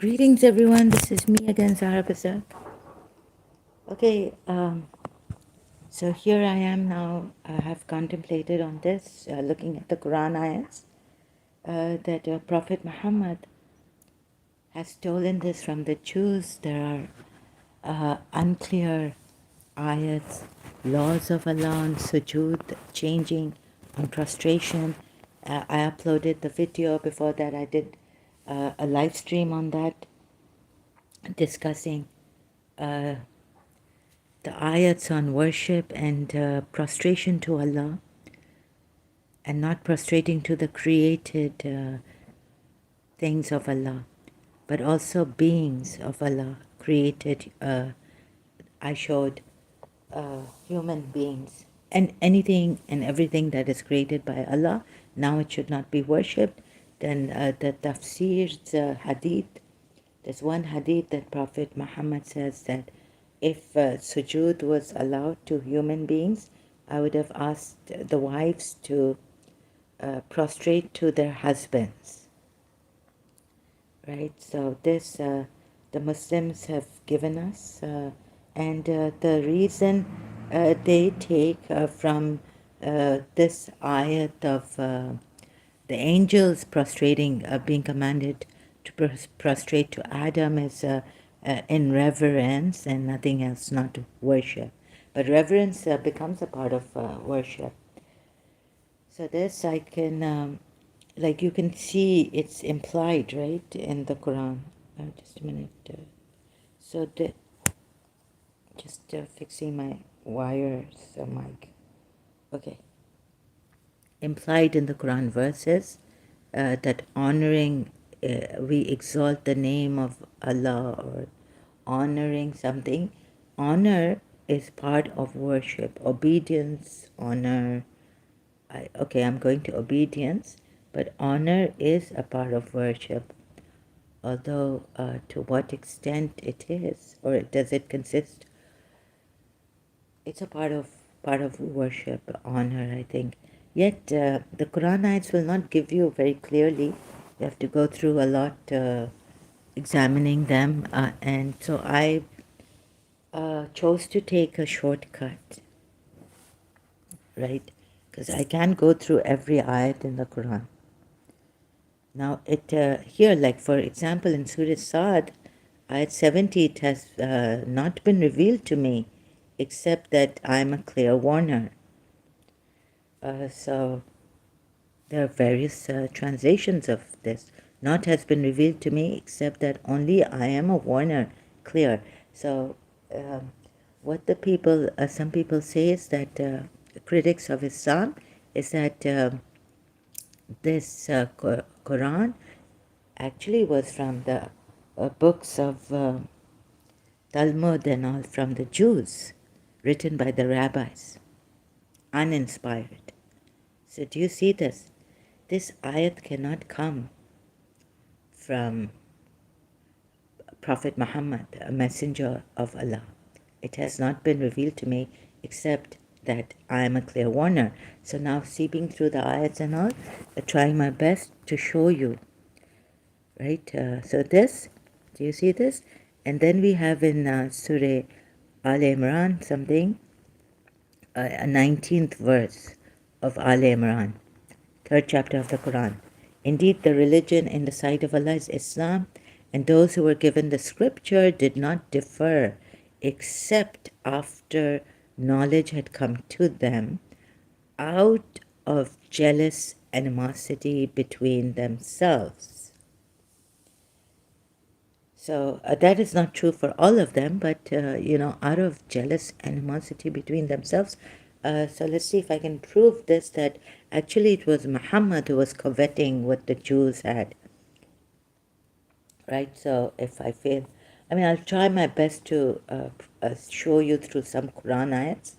Greetings, everyone. This is me again, Zahra Bazak. Okay, so here I am now. I have contemplated on this, looking at the Quran ayats, that Prophet Muhammad has stolen this from the Jews. There are unclear ayats, laws of Allah on sujood, changing, on prostration. I uploaded the video. Before that, I did a live stream on that, discussing the ayats on worship and prostration to Allah, and not prostrating to the created things of Allah, but also beings of Allah created. I showed human beings and anything and everything that is created by Allah. Now it should not be worshipped. Then the tafsir's hadith. There's one hadith that Prophet Muhammad says that if sujood was allowed to human beings, I would have asked the wives to prostrate to their husbands. Right? So this the Muslims have given us, and the reason they take from this ayat of the angels prostrating, being commanded to prostrate to Adam is in reverence and nothing else, not worship. But reverence becomes a part of worship. So this I can, like you can see, it's implied, right, in the Quran. Just a minute. So just fixing my wires, mic. Okay. Implied in the Quran verses that honoring, we exalt the name of Allah, or honoring something. Honor is part of worship. Obedience, honor. I'm going to obedience, but honor is a part of worship. Although to what extent it is, or does it consist? It's a part of worship, honor, I think. Yet the Quran ayats will not give you very clearly. You have to go through a lot examining them, and so I chose to take a shortcut, right? Because I can't go through every ayat in the Quran. Now it here, like for example, in Surah Sad, ayat 70, it has not been revealed to me, except that I am a clear warner. So there are various translations of this. Not has been revealed to me, except that only I am a warner, clear. So what the people, some people say is that critics of Islam is that this Quran actually was from the books of Talmud and all, from the Jews, written by the rabbis, uninspired. So do you see this? This ayat cannot come from Prophet Muhammad, a messenger of Allah. It has not been revealed to me, except that I am a clear warner. So now, seeping through the ayats and all, trying my best to show you, right? So this, do you see this? And then we have in Surah Al Imran something, a 19th verse of Al Imran, third chapter of the Quran. Indeed, the religion in the sight of Allah is Islam, and those who were given the scripture did not differ except after knowledge had come to them out of jealous animosity between themselves. So that is not true for all of them, but out of jealous animosity between themselves. So let's see if I can prove this, that actually it was Muhammad who was coveting what the Jews had. Right? So if I fail, I'll try my best to show you through some Quran ayats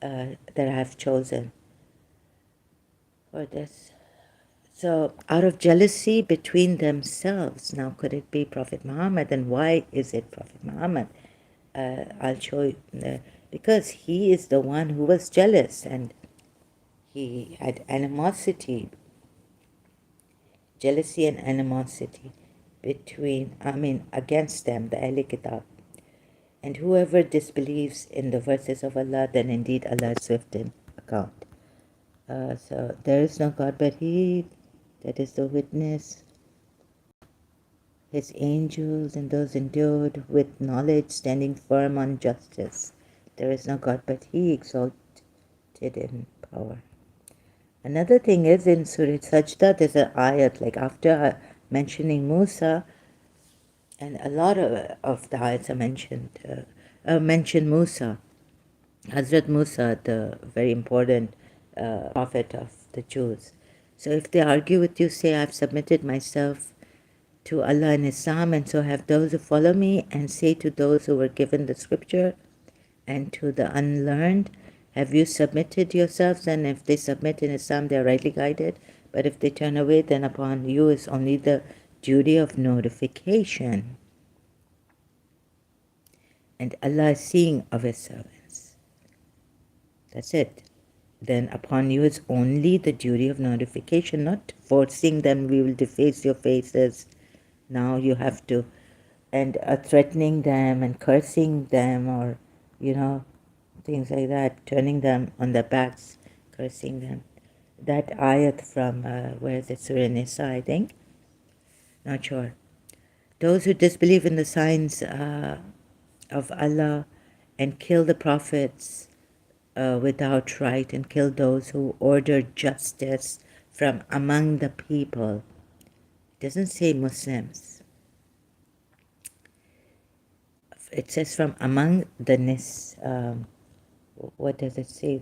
that I have chosen for this. So out of jealousy between themselves, now could it be Prophet Muhammad? And why is it Prophet Muhammad? I'll show you, because he is the one who was jealous and he had animosity, jealousy and animosity against them, the Ahl Kitab. And whoever disbelieves in the verses of Allah, then indeed Allah is swift in account. So there is no God but He, that is the witness, His angels and those endued with knowledge, standing firm on justice. There is no God but He, exalted in power. Another thing is in Surah Sajda, there's an ayat, like after mentioning Musa, and a lot of the ayats are mention Musa, Hazrat Musa, the very important prophet of the Jews. So if they argue with you, say, I've submitted myself to Allah and Islam, and so have those who follow me, and say to those who were given the scripture and to the unlearned, have you submitted yourselves? And if they submit in Islam, they are rightly guided. But if they turn away, then upon you is only the duty of notification. And Allah is seeing of His servants. That's it. Then upon you is only the duty of notification, not forcing them, we will deface your faces. Now you have to, and threatening them and cursing them, or, things like that, turning them on their backs, cursing them. That ayat from, where is it, Surah Nisa, I think? Not sure. Those who disbelieve in the signs of Allah and kill the prophets without right, and kill those who order justice from among the people. It doesn't say Muslims. It says from among the what does it say?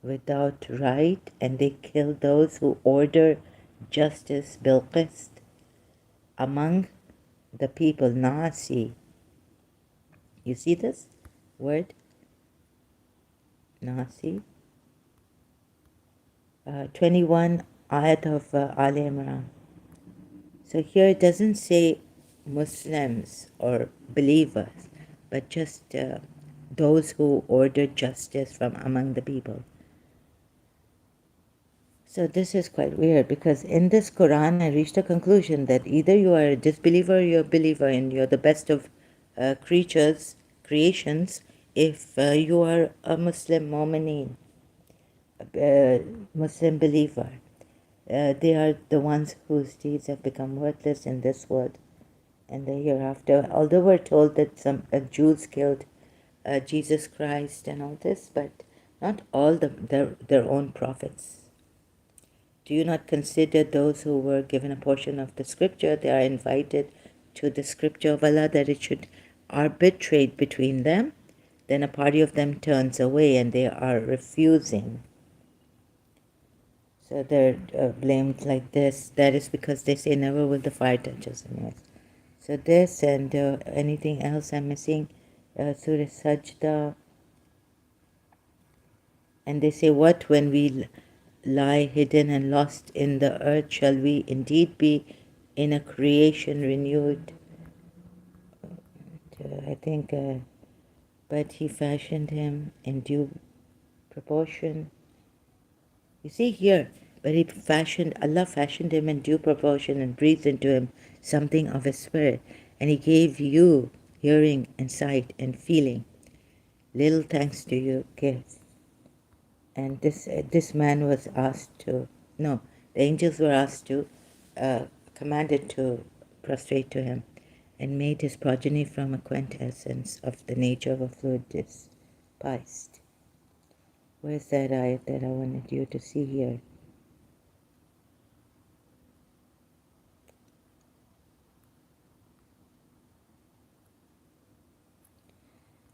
Without right, and they kill those who order justice bil qist among the people. Nasi. You see this word? Nasi. 21 ayat of Ali Imran. So here it doesn't say Muslims or believers, but just those who order justice from among the people. So this is quite weird, because in this Quran I reached a conclusion that either you are a disbeliever or you're a believer, and you're the best of creations, if you are a Muslim mu'mineen, Muslim believer. They are the ones whose deeds have become worthless in this world and the hereafter. Although we're told that some Jews killed Jesus Christ and all this, but not all their own prophets. Do you not consider those who were given a portion of the scripture, they are invited to the scripture of Allah, that it should arbitrate between them? Then a party of them turns away and they are refusing. So they're blamed like this. That is because they say, never will the fire touch us. So this and anything else I'm missing, Surah Sajda. And they say, what, when we lie hidden and lost in the earth, shall we indeed be in a creation renewed? I think, but He fashioned him in due proportion. You see here, but Allah fashioned him in due proportion and breathed into him something of His spirit, and He gave you hearing and sight and feeling. Little thanks do you give. And this man was asked to, no, the angels were asked to, commanded to prostrate to him, and made his progeny from a quintessence of the nature of a fluid despised. Where's that ayat that I wanted you to see here?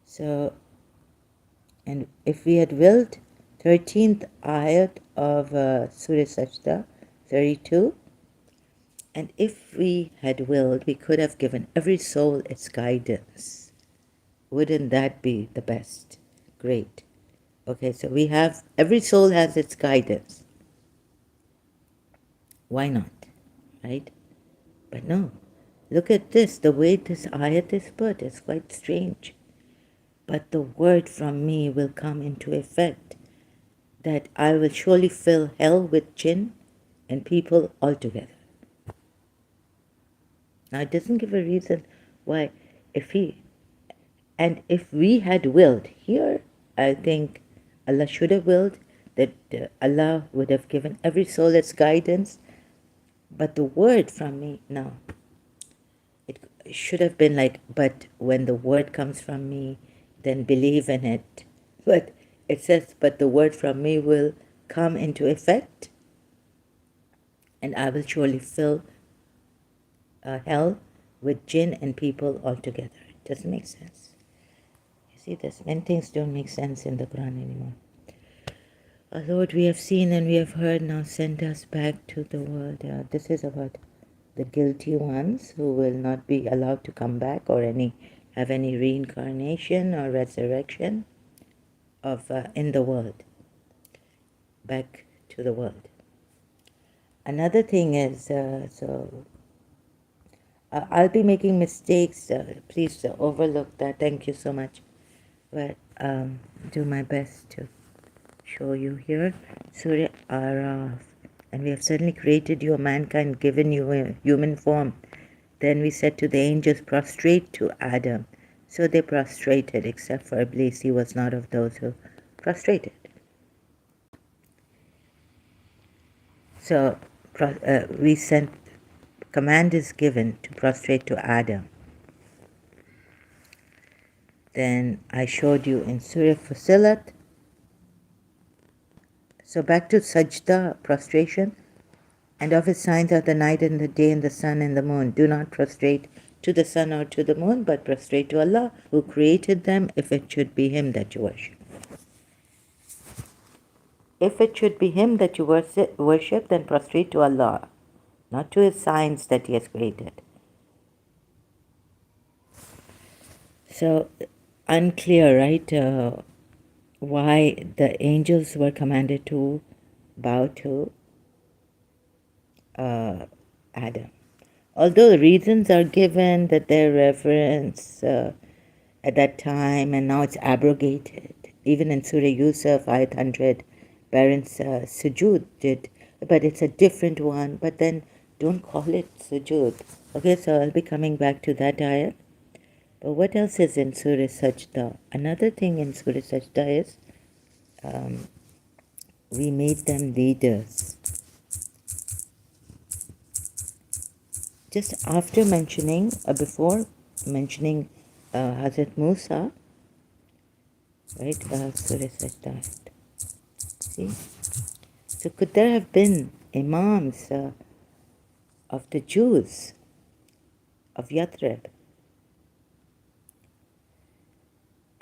So, and if we had willed, 13th ayat of Surah Sajda, 32, and if we had willed, we could have given every soul its guidance. Wouldn't that be the best? Great. Okay, so we have, every soul has its guidance. Why not? Right? But no. Look at this, the way this ayat is put, is quite strange. But the word from me will come into effect, that I will surely fill hell with jinn and people altogether. Now, it doesn't give a reason why, if he, and if we had willed, here, I think Allah should have willed that Allah would have given every soul its guidance, but the word from me, no. It should have been like, but when the word comes from me, then believe in it. But it says, but the word from me will come into effect, and I will surely fill hell with jinn and people altogether. It doesn't make sense. You see, this many things don't make sense in the Quran anymore. Our Lord, we have seen and we have heard, now send us back to the world. This is about the guilty ones who will not be allowed to come back or have any reincarnation or resurrection of in the world, back to the world. Another thing is, I'll be making mistakes. Please overlook that. Thank you so much. But do my best to show you here. Surah Araf. And we have certainly created you, mankind, given you a human form. Then we said to the angels, prostrate to Adam. So they prostrated, except for Iblis. He was not of those who prostrated. So we sent, command is given to prostrate to Adam. Then I showed you in Surah Fusilat. So back to sajda, prostration. And of his signs are the night and the day and the sun and the moon. Do not prostrate to the sun or to the moon, but prostrate to Allah, who created them, if it should be Him that you worship. If it should be Him that you worship, then prostrate to Allah, not to His signs that He has created. So, unclear, right? Why the angels were commanded to bow to Adam. Although reasons are given that their reverence at that time, and now it's abrogated. Even in Surah Yusuf, Ayat 100, parents sujood did, but it's a different one. But then don't call it sujood. Okay, so I'll be coming back to that ayat. But what else is in Surah Sajda? Another thing in Surah Sajda is we made them leaders. Just after mentioning, before mentioning Hazrat Musa, right, Surah Sajda. See? So could there have been imams of the Jews of Yathrib?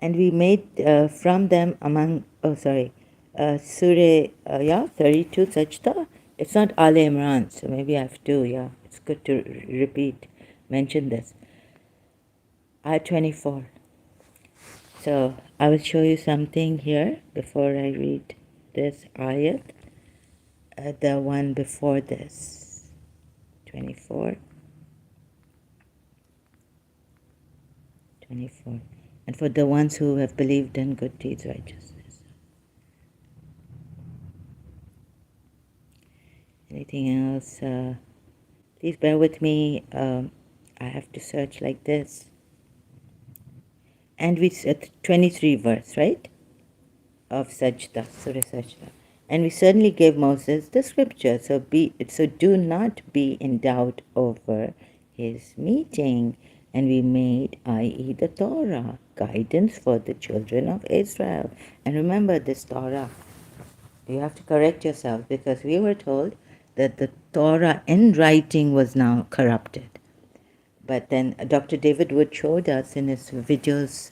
And we made from them among, Surah 32 Sajda. It's not Al Imran, so maybe I have to, it's good to mention this. Ayat 24. So I will show you something here before I read this ayat. The one before this, 24. And for the ones who have believed in good deeds, righteousness. Anything else? Please bear with me. I have to search like this. And we said 23 verse, right? Of Sajda, Surah Sajda. And we certainly gave Moses the scripture. So do not be in doubt over his meeting. And we made, i.e. the Torah, guidance for the children of Israel. And remember this Torah. You have to correct yourself, because we were told that the Torah in writing was now corrupted. But then Dr. David Wood showed us in his videos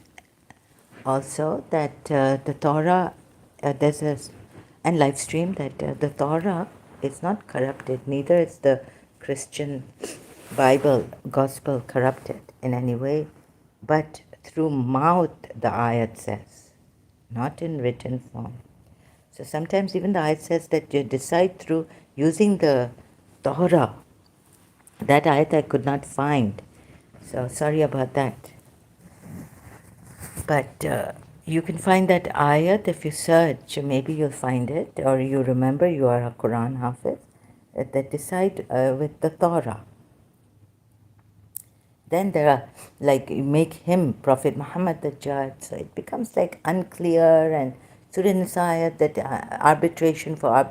also that the Torah, and live stream, that the Torah is not corrupted, neither is the Christian Bible, gospel corrupted in any way, but through mouth, the ayat says, not in written form. So sometimes even the ayat says that you decide through using the Torah. That ayat I could not find, so sorry about that. But you can find that ayat if you search, maybe you'll find it, or you remember you are a Quran Hafiz, that decide with the Torah. Then there are, like, you make him, Prophet Muhammad, the judge. So it becomes like unclear. And Surah Nisa ayat that arbitration for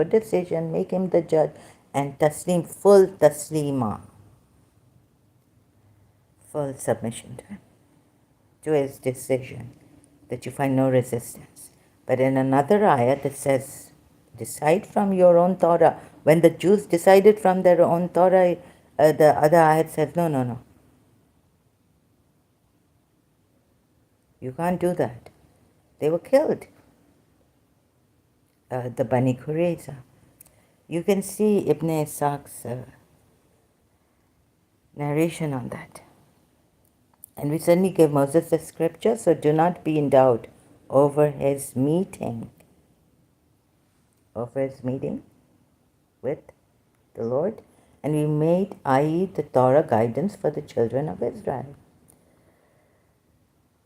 decision, make him the judge. And taslim, full taslima, full submission to his decision, that you find no resistance. But in another ayat it says, decide from your own Torah. When the Jews decided from their own Torah, the other ayat says, no, no, no. You can't do that. They were killed, the Bani Qurayza. You can see Ibn Ishaq's narration on that. And we certainly give Moses the scripture, so do not be in doubt over his meeting with the Lord. And we made, i.e., the Torah, guidance for the children of Israel.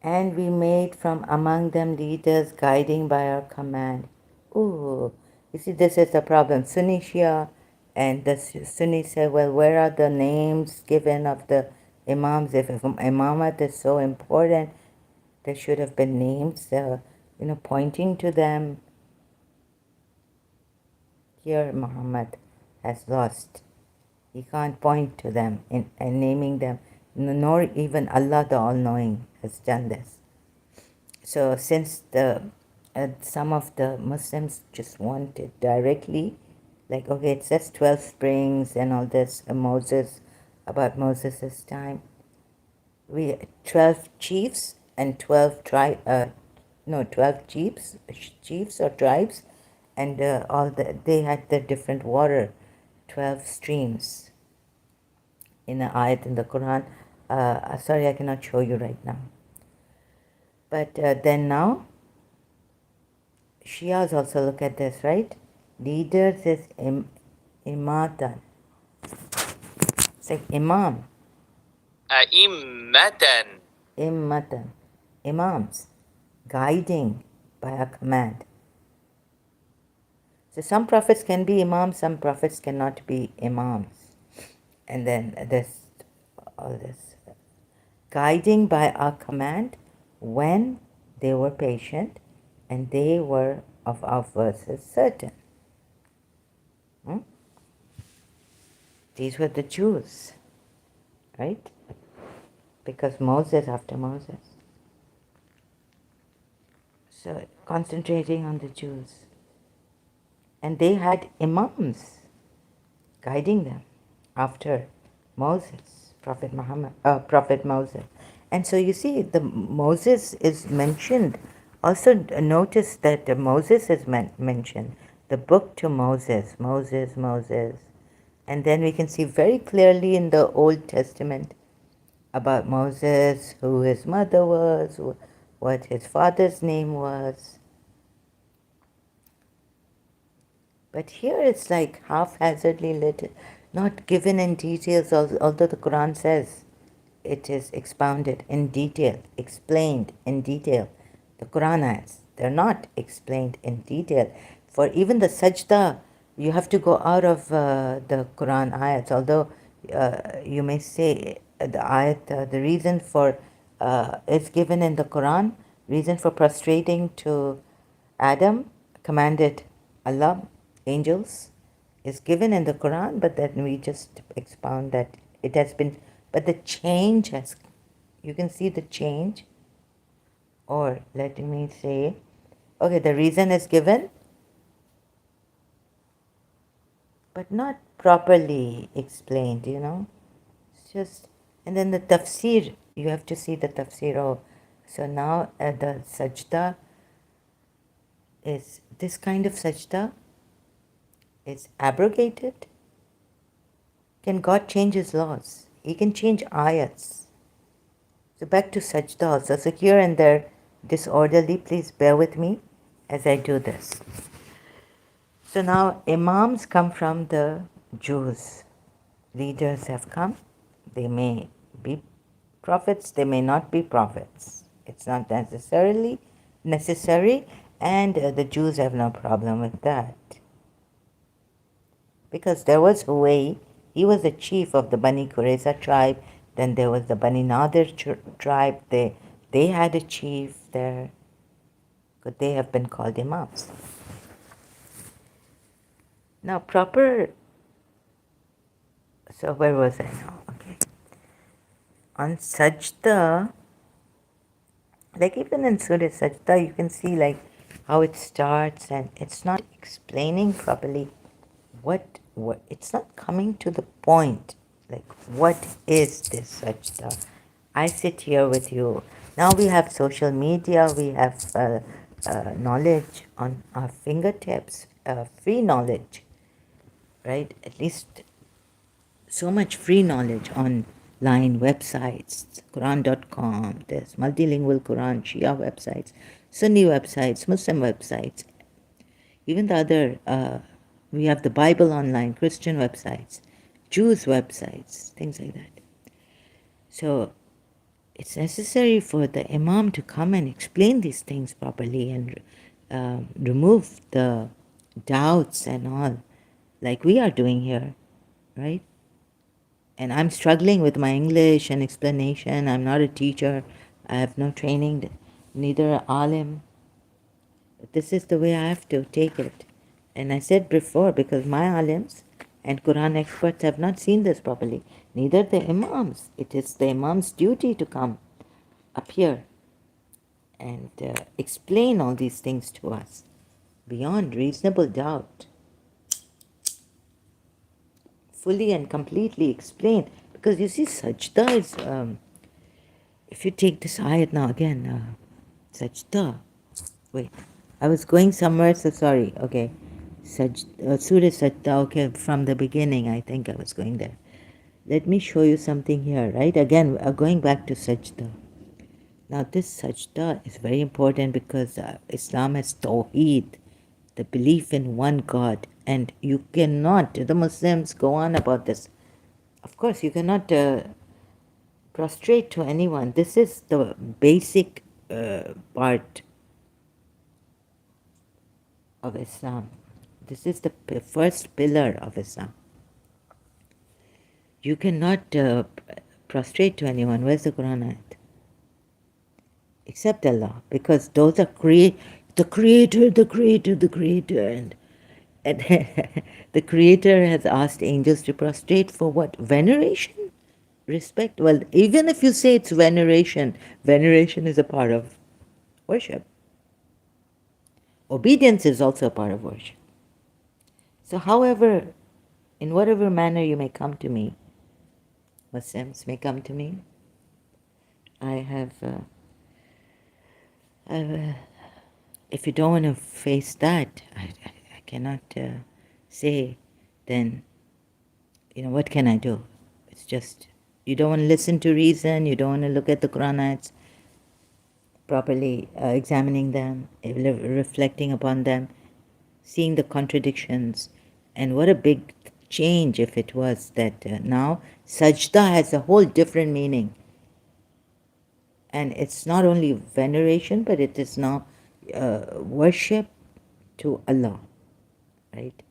And we made from among them leaders guiding by our command. Ooh, you see, this is the problem. Sunni Shia and the Sunni say, well, where are the names given of the imams? If imamat is so important, there should have been names, pointing to them. Here, Muhammad has lost. He can't point to them in naming them, nor even Allah the All-Knowing has done this. So since some of the Muslims just want it directly, like, okay, it says 12 springs and all this, about Moses' time. 12 chiefs and 12 chiefs or tribes, and they had the different water, 12 streams in an ayat in the Quran. Sorry, I cannot show you right now. But then now, Shias also look at this, right? Leaders is imatan. It's like imam. Immatan. Immatan. Imams. Guiding by a command. So some prophets can be imams, some prophets cannot be imams. And then there's all this. Guiding by our command when they were patient and they were of our verses certain. These were the Jews, right? Because after Moses. So concentrating on the Jews. And they had imams guiding them after Moses, Prophet Moses. And so you see, the Moses is mentioned. Also notice that Moses is mentioned. The book to Moses. And then we can see very clearly in the Old Testament about Moses, who his mother was, what his father's name was. But here it's like haphazardly not given in details, although the Quran says it is expounded in detail, explained in detail. The Quran ayats, they're not explained in detail. For even the sajda, you have to go out of the Quran ayats, although you may say the ayat, the reason for is given in the Quran, reason for prostrating to Adam, commanded Allah, angels, is given in the Quran, but then we just expound that it has been, but the change has, you can see the change, or let me say, okay, the reason is given, but not properly explained, it's just, and then the tafsir, you have to see the tafsir. Oh, so now the sajda is, this kind of sajda is abrogated. Can God change his laws? He can change ayats. So back to sajda also. So here and there, disorderly, please bear with me as I do this. So now imams come from the Jews. Leaders have come. They may be prophets, they may not be prophets. It's not necessary, and the Jews have no problem with that. Because there was Huway, he was the chief of the Bani Qurayza tribe, Then there was the Bani Nadir tribe. They had a chief there. Could they have been called imams? Now, proper. So where was I now? Okay. On Sajda, like even in Surah Sajda, you can see like how it starts, and it's not explaining properly what it's not coming to the point. Like, what is this Sajda? I sit here with you. Now we have social media, we have knowledge on our fingertips, free knowledge, right? At least so much free knowledge online websites, Quran.com, there's multilingual Quran, Shia websites, Sunni websites, Muslim websites, even the other, we have the Bible online, Christian websites, Jews websites, things like that. So it's necessary for the Imam to come and explain these things properly and remove the doubts and all, like we are doing here, right? And I'm struggling with my English and explanation. I'm not a teacher. I have no training, neither an alim. But this is the way I have to take it. And I said before, because my alims and Quran experts have not seen this properly, neither the imams. It is the imam's duty to come up here and explain all these things to us beyond reasonable doubt. Fully and completely explain. Because you see, sajda is, if you take this ayat now again, sajda, wait, I was going somewhere, so sorry, okay. Surah Sajda, okay, from the beginning, I think I was going there. Let me show you something here, right? Again, going back to Sajda. Now, this Sajda is very important because Islam has Tawheed, the belief in one God, and you cannot, the Muslims go on about this. Of course, you cannot prostrate to anyone. This is the basic part of Islam. This is the first pillar of Islam. You cannot prostrate to anyone. Where's the Quran ayat? Except Allah, because those are the Creator, and the Creator has asked angels to prostrate for what? Veneration? Respect? Well, even if you say it's veneration, veneration is a part of worship. Obedience is also a part of worship. So however, in whatever manner you may come to me, Muslims may come to me, I have, if you don't want to face that, I cannot say, then, what can I do? It's just, you don't want to listen to reason, you don't want to look at the Quran ayats properly, examining them, reflecting upon them, seeing the contradictions, and what a big change if it was that now sajda has a whole different meaning. And it's not only veneration, but it is now worship to Allah, right?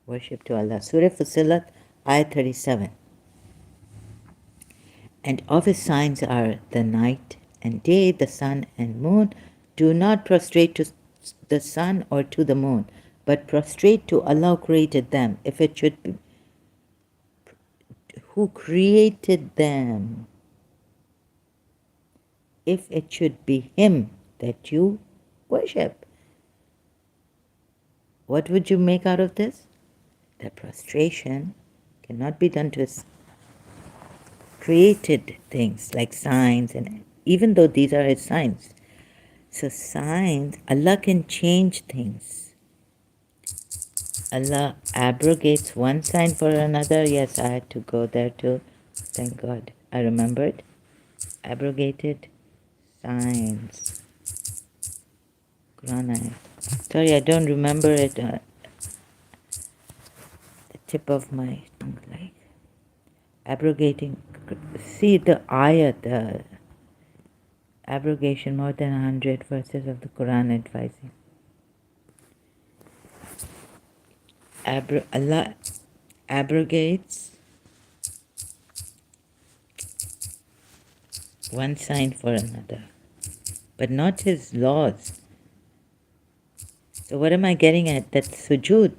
Worship to Allah. Surah Fussilat, Ayat 37. And of his signs are the night and day, the sun and moon. Do not prostrate to the sun or to the moon, but prostrate to Allah who created them. If it should be, who created them? If it should be Him that you worship. What would you make out of this? That prostration cannot be done to His created things like signs, and even though these are His signs. So signs, Allah can change things. Allah abrogates one sign for another. Yes, I had to go there too. Thank God I remembered. Abrogated signs. Quran ayat. Sorry, I don't remember it. The tip of my tongue, like abrogating. See the ayat, abrogation, more than 100 verses of the Quran advising. Allah abrogates one sign for another, but not his laws. So what am I getting at? That sujood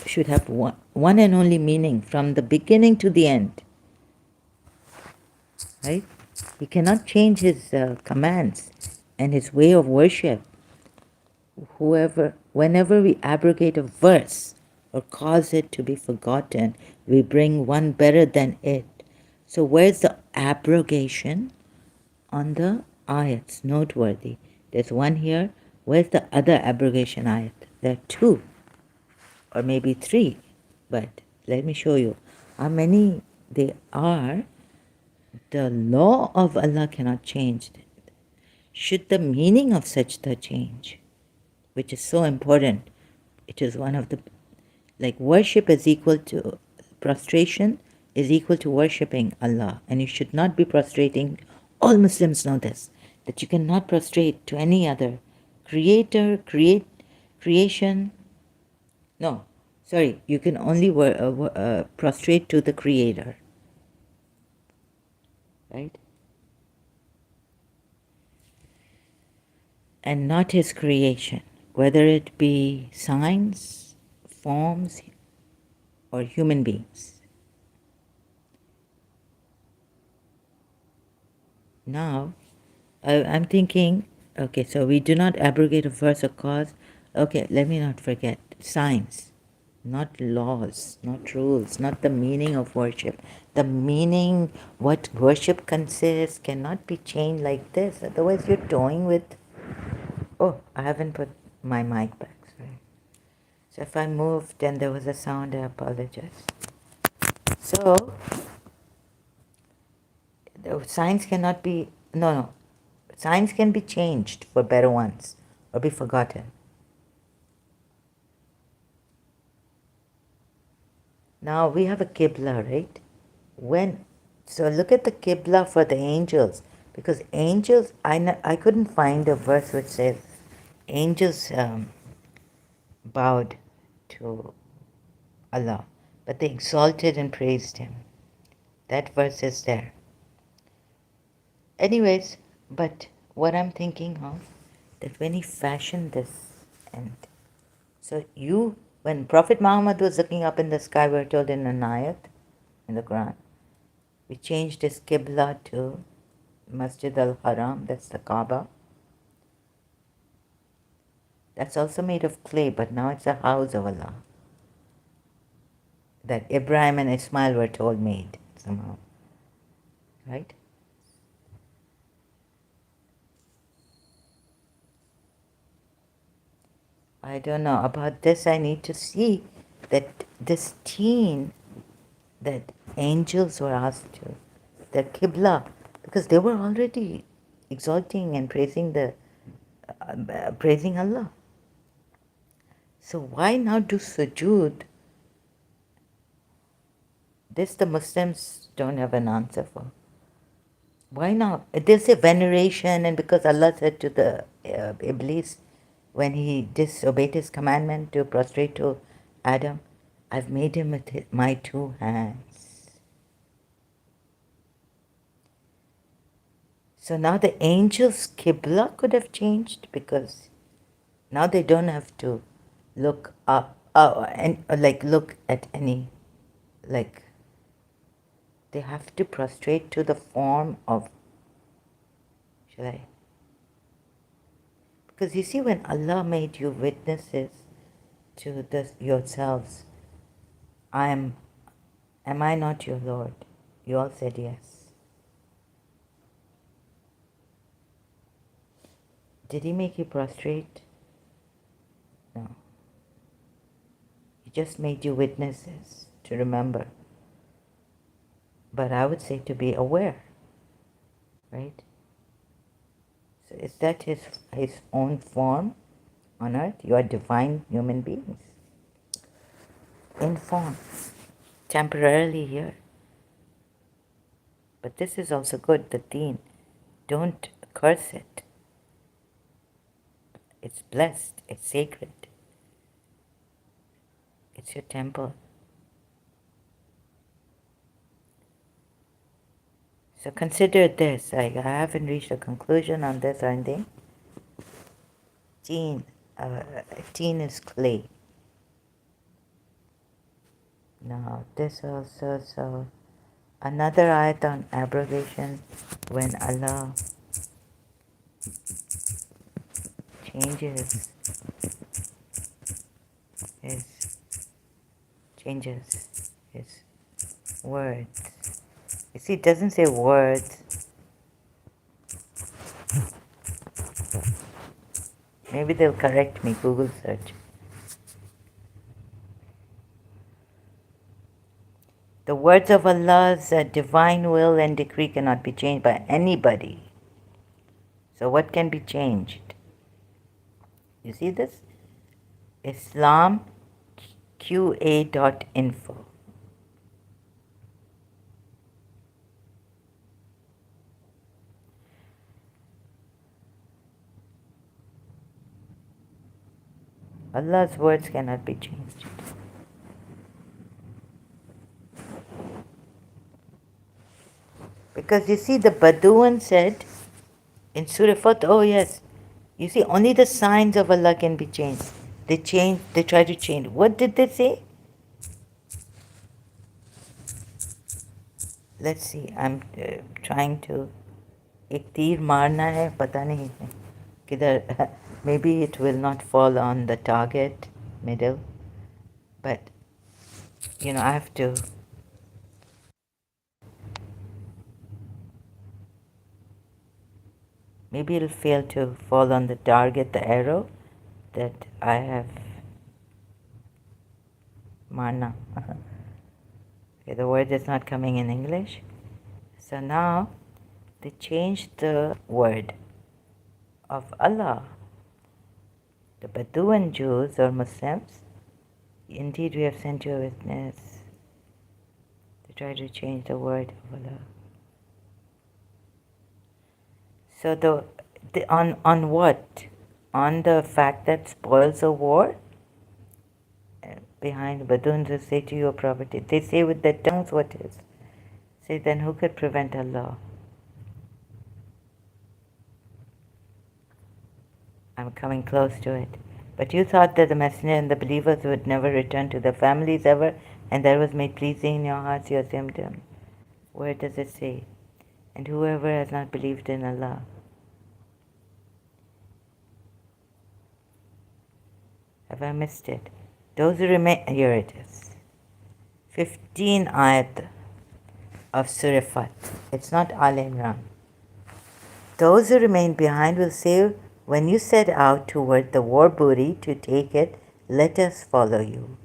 should have one and only meaning from the beginning to the end, right? He cannot change his commands and his way of worship. Whenever we abrogate a verse or cause it to be forgotten, we bring one better than it. So where's the abrogation on the ayats? Noteworthy. There's one here. Where's the other abrogation ayat? There are two, or maybe three, but let me show you how many they are. The law of Allah cannot change. Should the meaning of sajda change, which is so important, it is one of the, like worship is equal to, prostration is equal to worshipping Allah, and you should not be prostrating. All Muslims know this, that you cannot prostrate to any other creator, creation. No, sorry, you can only prostrate to the creator, right? And not his creation, whether it be signs, forms, or human beings. Now, I'm thinking, okay, so we do not abrogate a verse or cause. Okay, let me not forget signs, not laws, not rules, not the meaning of worship. The meaning, what worship consists, cannot be changed like this. Otherwise, you're toying with. Oh, I haven't put my mic back. Sorry. So if I moved and there was a sound, I apologize. So, the signs cannot be. No. Signs can be changed for better ones or be forgotten. Now we have a Qibla, right? So look at the Qibla for the angels, because angels, I couldn't find a verse which says angels bowed to Allah, but they exalted and praised Him. That verse is there. Anyways, but what I'm thinking of, that when He fashioned this, and so when Prophet Muhammad was looking up in the sky, we're told in an ayat in the Quran, we changed his Qibla to Masjid al-Haram, that's the Kaaba. That's also made of clay, but now it's a house of Allah that Ibrahim and Ismail were told made somehow, right? I don't know about this. I need to see that this teen that angels were asked to, their Qibla, because they were already exalting and praising praising Allah. So why now do sujood? This the Muslims don't have an answer for. Why not? They'll say veneration, and because Allah said to the Iblis when he disobeyed his commandment to prostrate to Adam, I've made him with my two hands. So now the angels' Qibla could have changed, because now they don't have to look up and look at any, like, they have to prostrate to the form of, shall I? Because you see, when Allah made you witnesses to yourselves, am I not your Lord? You all said yes. Did He make you prostrate? No. He just made you witnesses to remember. But I would say to be aware, right? So is that his own form on earth? You are divine human beings in form, temporarily here. But this is also good, the deen. Don't curse it. It's blessed, it's sacred. It's your temple. So consider this. I haven't reached a conclusion on this or anything. Teen, teen is clay. Now this also, so another ayat on abrogation, when Allah changes his words. You see, it doesn't say words. Maybe they'll correct me, Google search. The words of Allah's divine will and decree cannot be changed by anybody. So what can be changed? You see this? IslamQA.info. Allah's words cannot be changed. Because you see, the Badouin said in Surah Fat, oh yes, you see, only the signs of Allah can be changed. They try to change. What did they say? Let's see, I'm trying to. एक तीर मारना है, पता नहीं किधर. Maybe it will not fall on the target middle, but I have to. Maybe it'll fail to fall on the target, the arrow that I have. Marna. Okay, the word is not coming in English. So now they changed the word of Allah. The Bedouin Jews or Muslims, indeed we have sent you a witness. They try to change the word of Allah. So on what? On the fact that spoils of war? Behind Bedouins will say to your property. They say with their tongues what is. Say then who could prevent Allah? I'm coming close to it. But you thought that the messenger and the believers would never return to their families ever, and that was made pleasing in your hearts, you assumed him. Where does it say? And whoever has not believed in Allah. Have I missed it? Those who remain, here it is. 15 ayat of Surah Fat. It's not Al Imran. Those who remain behind will say, when you set out toward the war booty to take it, let us follow you.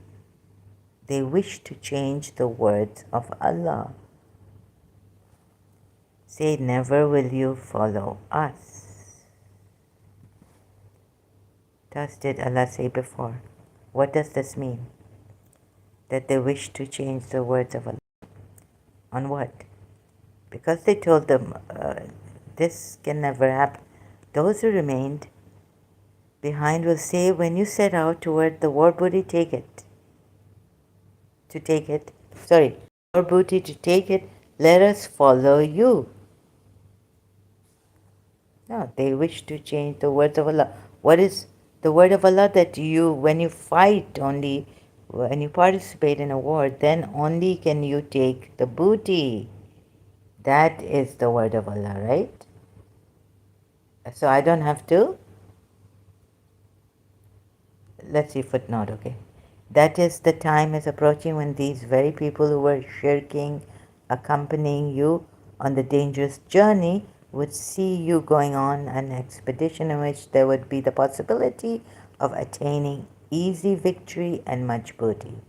They wish to change the words of Allah. Say, never will you follow us. Thus did Allah say before. What does this mean? That they wish to change the words of Allah. On what? Because they told them, this can never happen. Those who remained behind will say, when you set out toward the war booty, take it. War booty to take it, let us follow you. No, they wish to change the words of Allah. What is the word of Allah? That when you fight only, when you participate in a war, then only can you take the booty. That is the word of Allah, right? So I don't have to. Let's see footnote, okay. That is, the time is approaching when these very people who were shirking, accompanying you on the dangerous journey, would see you going on an expedition in which there would be the possibility of attaining easy victory and much booty.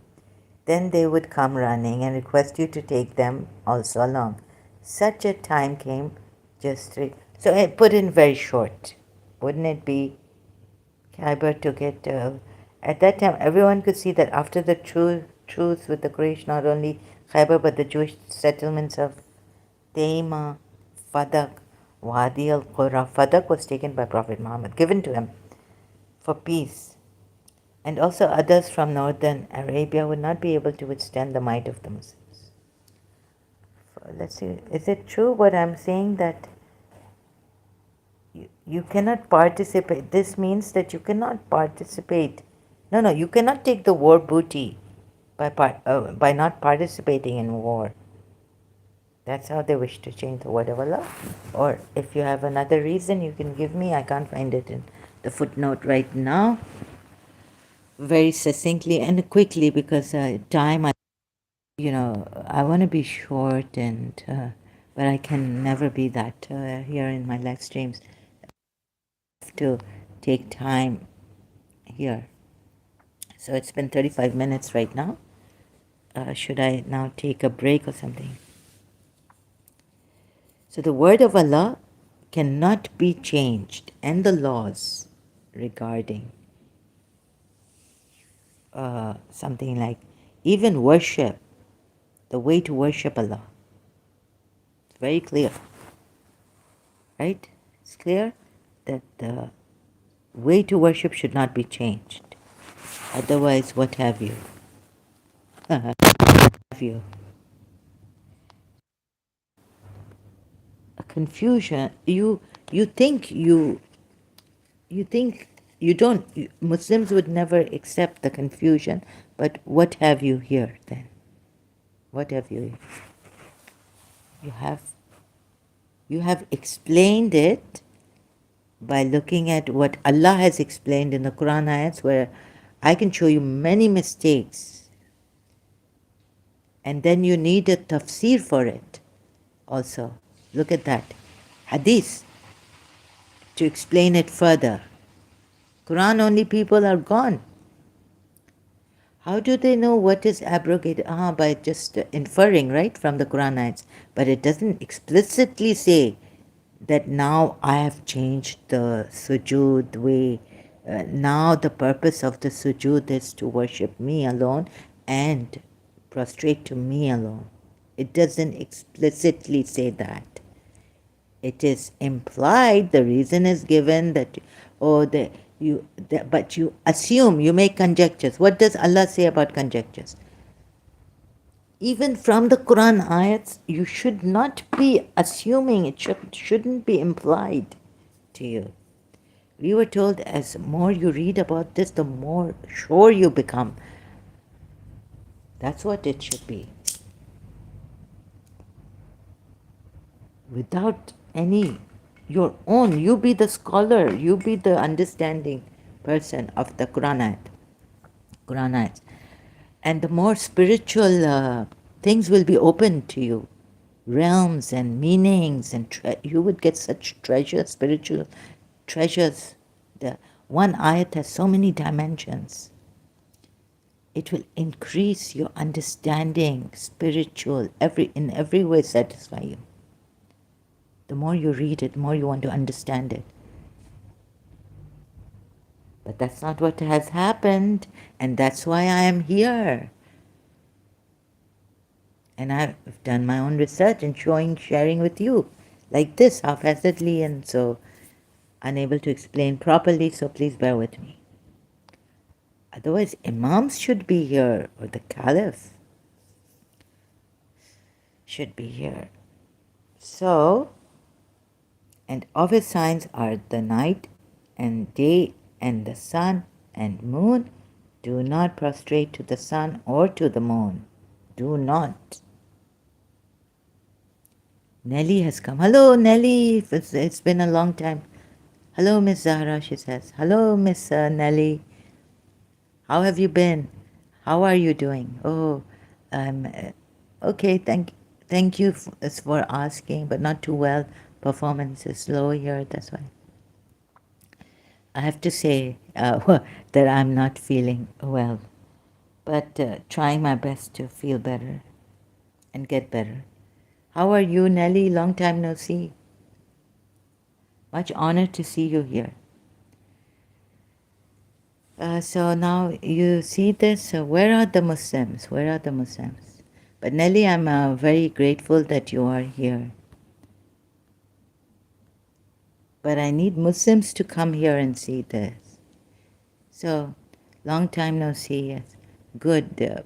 Then they would come running and request you to take them also along. Such a time came just 3. So I put in very short. Wouldn't it be? Khyber took it. At that time, everyone could see that after the truce with the Quraysh, not only Khyber but the Jewish settlements of Taima, Fadak, Wadi al-Qura. Fadak was taken by Prophet Muhammad, given to him for peace. And also others from northern Arabia would not be able to withstand the might of the Muslims. let's see, is it true what I'm saying that you cannot participate? This means that you cannot participate. No, you cannot take the war booty by not participating in war. That's how they wish to change the word of Allah. Or if you have another reason, you can give me. I can't find it in the footnote right now. Very succinctly and quickly because time, I want to be short but I can never be that here in my live streams. I have to take time here. So it's been 35 minutes right now. Should I now take a break or something? So the word of Allah cannot be changed, and the laws regarding something like even worship, the way to worship Allah. It's very clear, right? It's clear that the way to worship should not be changed. Otherwise, what have you? Have you? A confusion. You think you don't. Muslims would never accept the confusion. But what have you here then? What have you? You have explained it by looking at what Allah has explained in the Quran ayats, where I can show you many mistakes, and then you need a tafsir for it also. Look at that. Hadith to explain it further. Quran only people are gone. How do they know what is abrogated? By just inferring, right, from the Quran ayats. But it doesn't explicitly say that now I have changed the sujood way. Now the purpose of the sujood is to worship me alone and prostrate to me alone. It doesn't explicitly say that. It is implied, the reason is given that, but you assume, you make conjectures. What does Allah say about conjectures? Even from the Quran ayats, you should not be assuming, it shouldn't be implied to you. We were told as more you read about this, the more sure you become. That's what it should be. Without any, your own, you be the scholar, you be the understanding person of the Quran ayat. And the more spiritual things will be open to you, realms and meanings, and you would get such treasures, spiritual treasures. The one ayat has so many dimensions. It will increase your understanding, spiritual, in every way satisfy you. The more you read it, the more you want to understand it. But that's not what has happened, and that's why I am here. And I've done my own research and sharing with you, like this, haphazardly, and so unable to explain properly, so please bear with me. Otherwise, imams should be here, or the caliph should be here. So, and of his signs are the night and day and the sun and moon. Do not prostrate to the sun or to the moon. Do not. Nelly has come. Hello, Nelly. It's been a long time. Hello, Miss Zahra, she says. Hello, Miss Nelly. How have you been? How are you doing? Oh, okay. Thank you for asking, but not too well. Performance is low here. That's why. I have to say that I'm not feeling well, but trying my best to feel better and get better. How are you, Nelly? Long time no see. Much honor to see you here. So now you see this. Where are the Muslims? Where are the Muslims? But Nelly, I'm very grateful that you are here. But I need Muslims to come here and see this. So, long time no see. Yes. Good.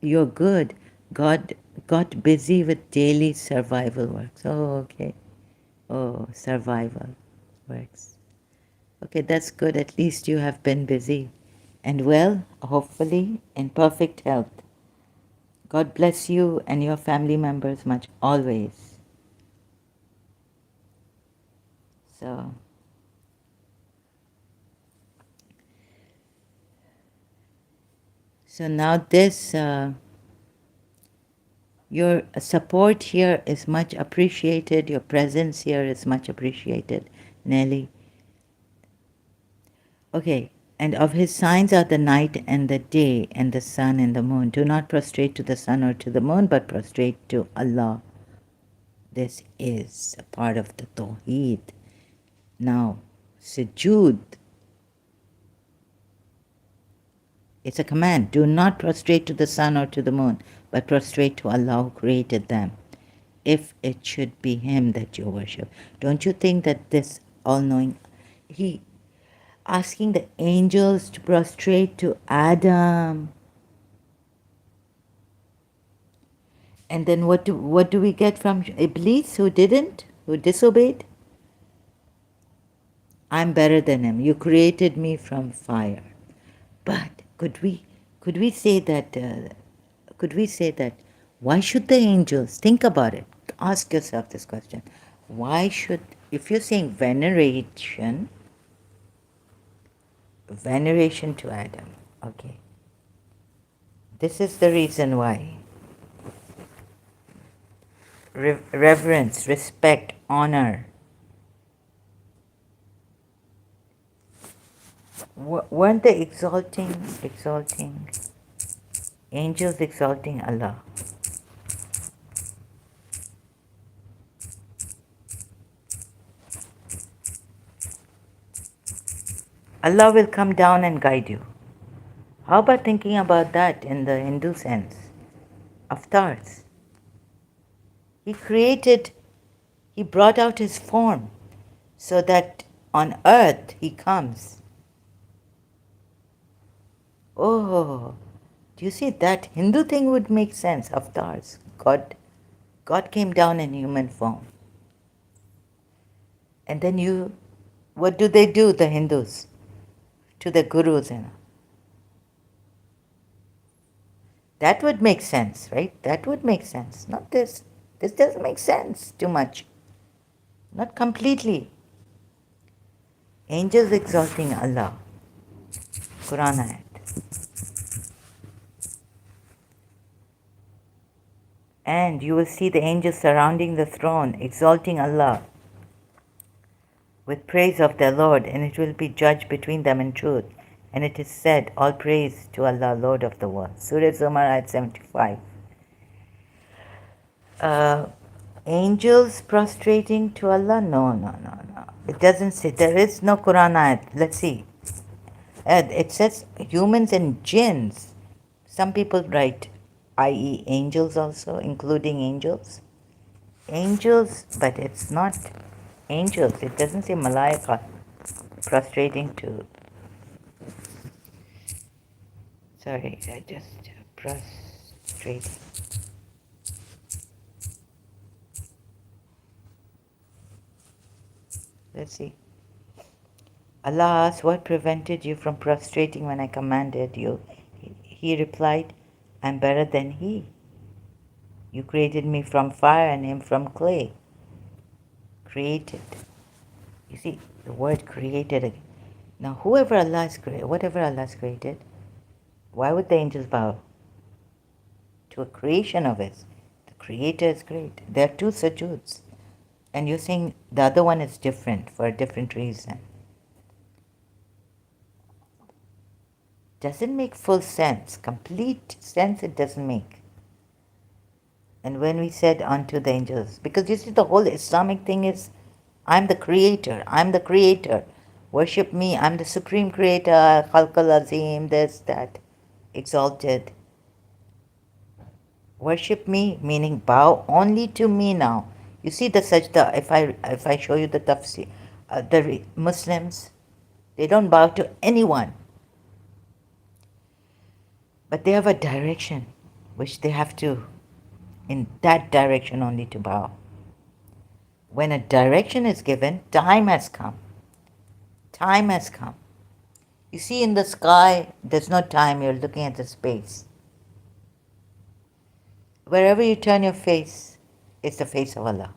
You're good. God got busy with daily survival works. Oh, okay. Oh, survival works. Okay, that's good. At least you have been busy and well, hopefully in perfect health. God bless you and your family members much always. So now this, your support here is much appreciated. Your presence here is much appreciated, Nelly. Okay, and of his signs are the night and the day and the sun and the moon. Do not prostrate to the sun or to the moon, but prostrate to Allah. This is a part of the Tawheed. Now, sujood, it's a command. Do not prostrate to the sun or to the moon, but prostrate to Allah who created them, if it should be Him that you worship. Don't you think that this all-knowing, He asking the angels to prostrate to Adam, and then what do we get from Iblis, who didn't, who disobeyed? I'm better than him. You created me from fire. But could we say that? Could we say that? Why should the angels think about it? Ask yourself this question. Why should, if you're saying veneration to Adam, okay. This is the reason why. Reverence, respect, honor. Weren't they exalting angels exalting Allah? Allah will come down and guide you. How about thinking about that in the Hindu sense? Avatars. He brought out his form so that on earth he comes. Oh, do you see that Hindu thing would make sense? Avatars. God came down in human form. And then what do they do, the Hindus, to the gurus? That would make sense, right? That would make sense. Not this. This doesn't make sense too much. Not completely. Angels exalting Allah. Quran ayat. And you will see the angels surrounding the throne, exalting Allah with praise of their Lord, and it will be judged between them in truth. And it is said, all praise to Allah, Lord of the world. Surah Zumar, ayat 75. Angels prostrating to Allah? No. It doesn't say. There is no Quran ayat. Let's see. It says humans and jinns. Some people write, i.e. angels also, including angels. Angels, but it's not angels. It doesn't say malaika prostrating to. Sorry, I just prostrating. Let's see. Allah asked, what prevented you from prostrating when I commanded you? He replied, I'm better than he. You created me from fire and him from clay. Created. You see, the word created. Now, whatever Allah has created, why would the angels bow to a creation of His? The Creator is great. There are two sajoods. And you're saying the other one is different for a different reason. Doesn't make full sense. Complete sense it doesn't make. And when we said unto the angels, because you see the whole Islamic thing is, I'm the creator. Worship me. I'm the supreme creator. Khalqal Azim, this, that. Exalted. Worship me, meaning bow only to me now. You see the sajda, if I show you the tafsir, the Muslims, they don't bow to anyone. But they have a direction which they have to in that direction only to bow. When a direction is given, time has come. Time has come. You see, in the sky, there's no time, you're looking at the space. Wherever you turn your face, it's the face of Allah.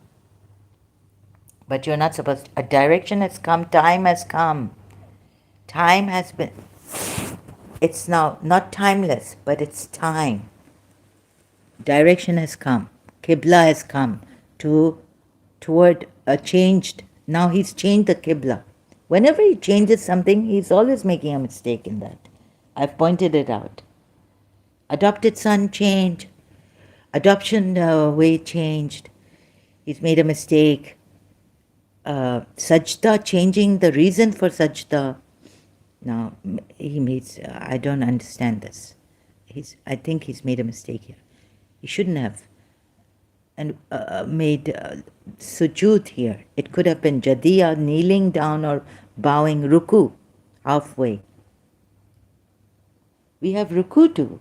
But you're not supposed to. A direction has come, time has come. Time has been. It's now not timeless, but it's time. Direction has come. Qibla has come toward a changed. Now he's changed the Qibla. Whenever he changes something, he's always making a mistake in that. I've pointed it out. Adopted son changed. Adoption way changed. He's made a mistake. Sajda, changing the reason for sajda. Now, I don't understand this. I think he's made a mistake here. He shouldn't have and made sujood here. It could have been jadiya, kneeling down or bowing, ruku, halfway. We have ruku too.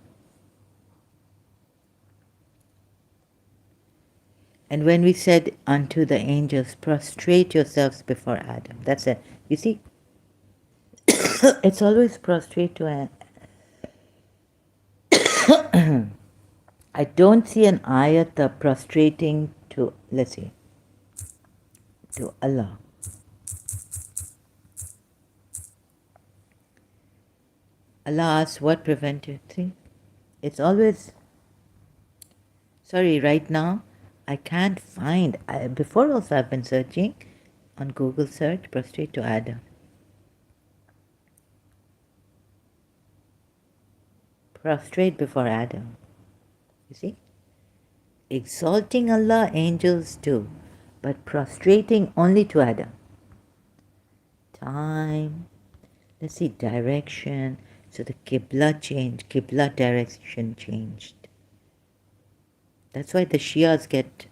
And when we said unto the angels, prostrate yourselves before Adam, that's it. You see, it's always prostrate to I don't see an ayat prostrating to, let's see, to Allah. Allah asks, what prevented? See, it's always, sorry, right now, I can't find, before also I've been searching on Google search, prostrate to Adam. Prostrate before Adam. You see? Exalting Allah, angels do, but prostrating only to Adam. Time. Let's see, direction. So the Qibla changed, Qibla direction changed. That's why the Shias get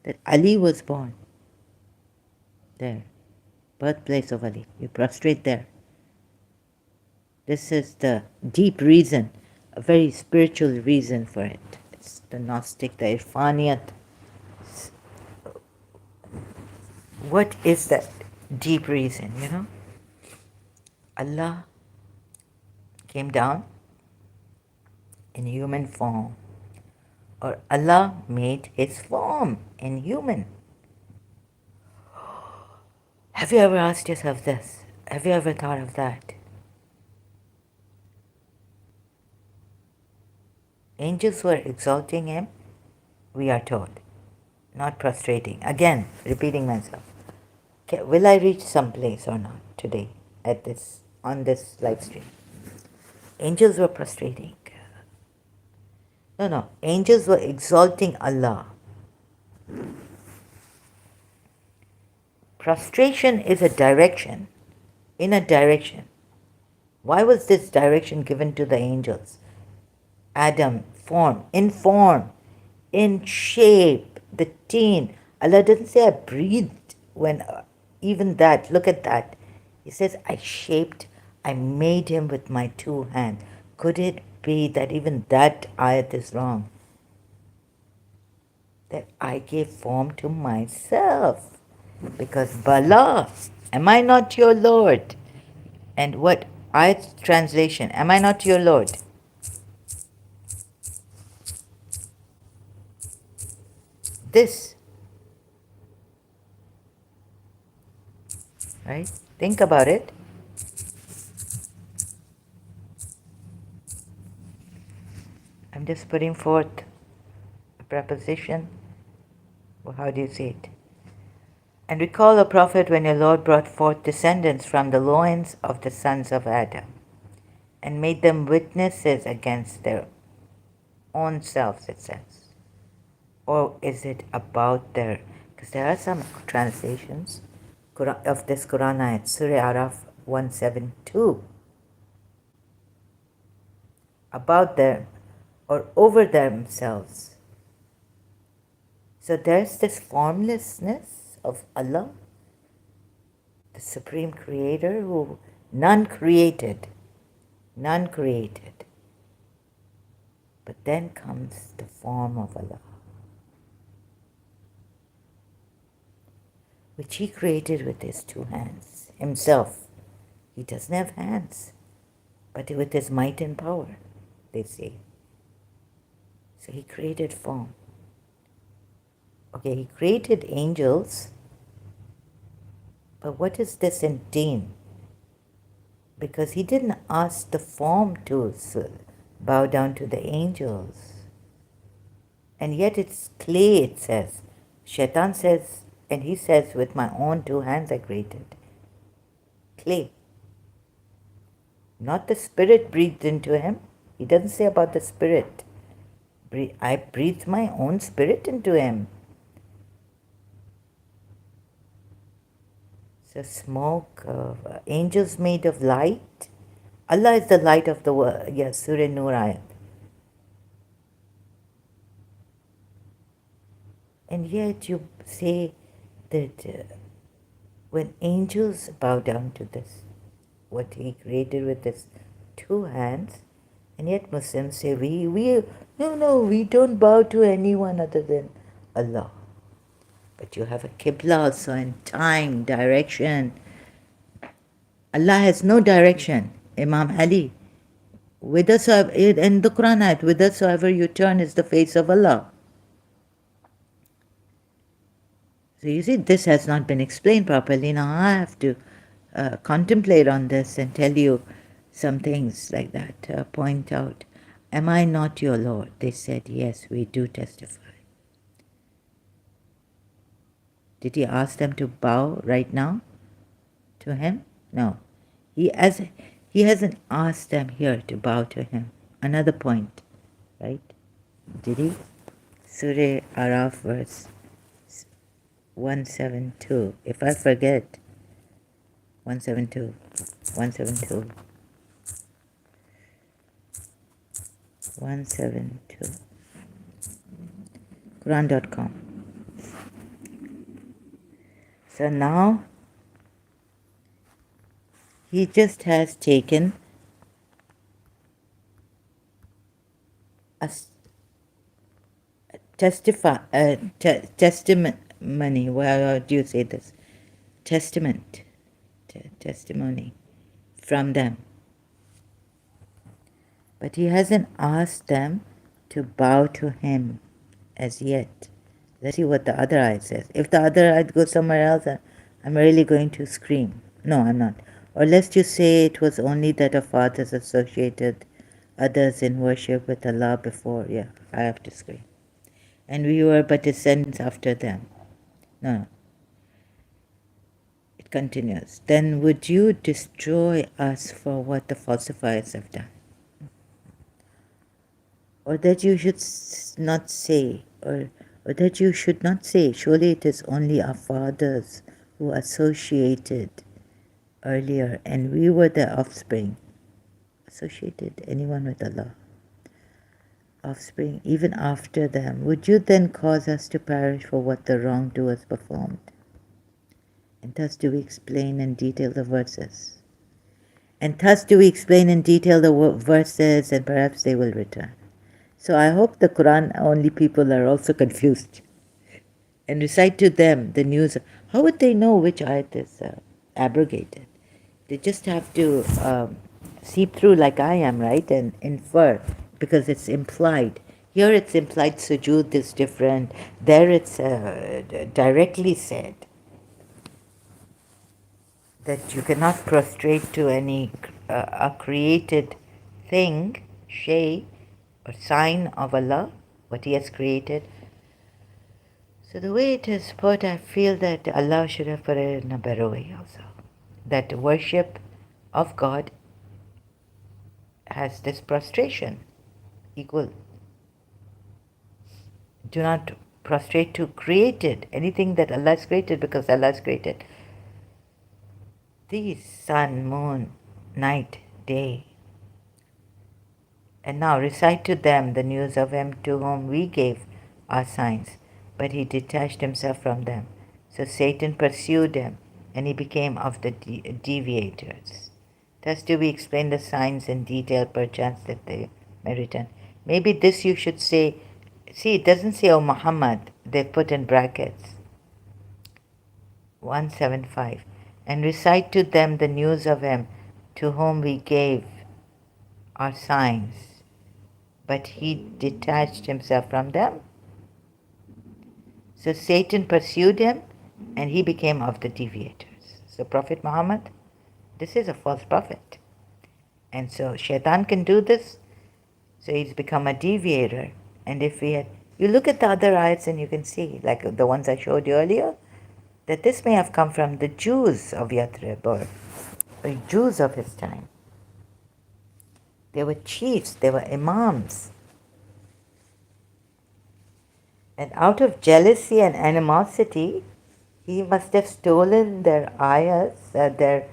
that Ali was born there, birthplace of Ali. You prostrate there. This is the deep reason, a very spiritual reason for it. It's the Gnostic, the Irfaniyat. What is that deep reason, you know? Allah came down in human form, or Allah made his form in human. Have you ever asked yourself this? Have you ever thought of that? Angels were exalting him, we are told, not prostrating. Again, repeating myself. Okay, will I reach some place or not today on this live stream? Angels were prostrating. No. Angels were exalting Allah. Prostration is a direction, in a direction. Why was this direction given to the angels? Adam, form, in shape, the teen. Allah doesn't say I breathed when, even that, look at that. He says I made him with my two hands. Could it be that even that ayat is wrong? That I gave form to myself. Because Bala, am I not your Lord? And what ayat's translation? Am I not your Lord? This, right? Think about it. I'm just putting forth a preposition. Well, how do you say it? And recall, O Prophet, when your Lord brought forth descendants from the loins of the sons of Adam and made them witnesses against their own selves, it says. Or is it about their, because there are some translations of this Quran ayat, Surah Araf 172, about them or over themselves. So there's this formlessness of Allah, the Supreme Creator, who none created. But then comes the form of Allah. which he created with his two hands himself. He doesn't have hands, but with his might and power, they say. So he created form. Okay, he created angels, but what does this entail? Because he didn't ask the form to bow down to the angels. And yet it's clay, it says. Shaitan says, and he says, with my own two hands I created. Clay. Not the spirit breathed into him. He doesn't say about the spirit. I breathed my own spirit into him. So smoke, angels made of light. Allah is the light of the world. Yes, Surah Nur ayat. And yet you say that when angels bow down to this, what he created with his two hands, and yet Muslims say we don't bow to anyone other than Allah. But you have a Qibla also in time, direction. Allah has no direction. Imam Ali, whithersoever, in the Quran ayat, whithersoever you turn is the face of Allah. So you see, this has not been explained properly. Now I have to contemplate on this and tell you some things like that, point out. Am I not your Lord? They said, yes, we do testify. Did he ask them to bow right now to him? No. He hasn't asked them here to bow to him. Another point, right? Did he? Surah Araf verse 172. If I forget, 172. 172. 172. Quran.com. So now he just has taken a testimony. How do you say this? Testimony from them. But he hasn't asked them to bow to him as yet. Let's see what the other ayat says. If the other ayat goes somewhere else, I'm really going to scream. No, I'm not. Or lest you say it was only that our fathers associated others in worship with Allah before. Yeah, I have to scream. And we were but descendants after them. No. It continues. Then would you destroy us for what the falsifiers have done? Or that you should not say, or that you should not say, surely it is only our fathers who associated earlier, and we were their offspring. Associated anyone with Allah? Offspring, even after them. Would you then cause us to perish for what the wrongdoers performed? And thus do we explain in detail the verses. And perhaps they will return. So I hope the Quran only people are also confused and recite to them the news. How would they know which ayat is abrogated? They just have to seep through like I am, right, and infer, because it's implied. Here it's implied sujood is different. There it's directly said that you cannot prostrate to any a created thing, shay, or sign of Allah, what He has created. So the way it is put, I feel that Allah should have put it in a better way also. That worship of God has this prostration equal. Do not prostrate to created, anything that Allah has created, because Allah has created these sun, moon, night, day. And now recite to them the news of him to whom we gave our signs, but he detached himself from them. So Satan pursued him, and he became of the deviators. Thus do we explain the signs in detail, perchance that they may return. Maybe this you should say, see, it doesn't say, oh Muhammad, they put in brackets. 175. And recite to them the news of him to whom we gave our signs, but he detached himself from them. So Satan pursued him and he became of the deviators. So Prophet Muhammad, this is a false prophet. And so Shaitan can do this. So he's become a deviator. And if we had, you look at the other ayats and you can see, like the ones I showed you earlier, that this may have come from the Jews of Yathrib or Jews of his time. They were chiefs, they were imams. And out of jealousy and animosity, he must have stolen their ayats,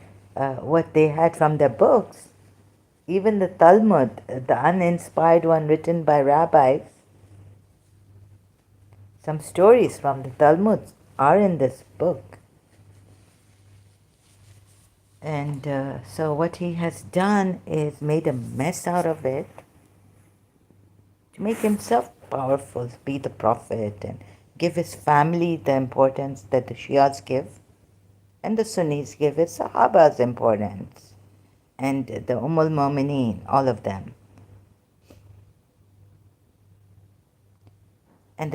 what they had from their books. Even the Talmud, the uninspired one written by rabbis, some stories from the Talmud are in this book. And so what he has done is made a mess out of it to make himself powerful, be the prophet, and give his family the importance that the Shias give, and the Sunnis give his Sahaba's importance, and the al-Mu'mineen, all of them. And